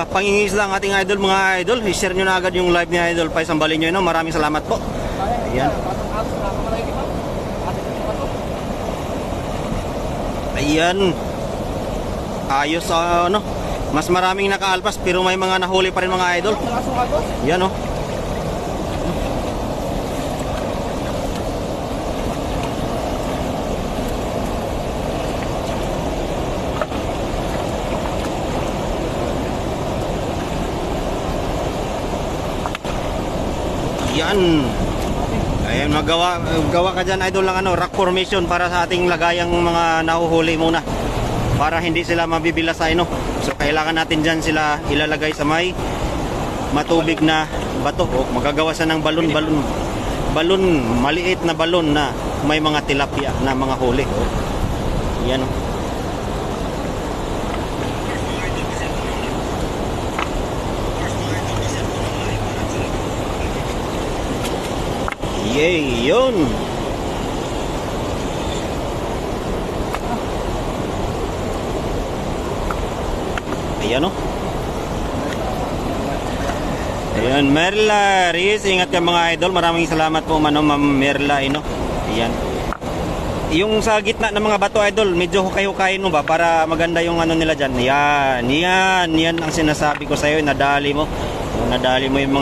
pangingisda ang ating idol, mga idol. I-share nyo na agad yung live ni Idol Pai Sambalin nyo. Maraming salamat po. Ayan. Ayan. Ayos, ano. Mas maraming nakaalpas pero may mga nahuli pa rin, mga idol. Yan, oh. Yan. Ayan, gawa ka dyan, idol, lang ano, rock formation para sa ating lagayang mga nahuhuli muna, para hindi sila mabibila sa ino. So kailangan natin dyan sila ilalagay sa may matubig na bato. O magagawa sa ng balon, maliit na balon na may mga tilapia na mga huli. O, yan, o. Yay, yun. Ayan, o. Ayan, Merla Riz, ingat ka mga idol. Maraming salamat po, Ma'am Merla, no? Ayan. Yung sa gitna ng mga bato, idol, medyo hukay-hukayin mo ba para maganda yung ano nila dyan. Yan ang sinasabi ko sa'yo. Nadali mo yung mga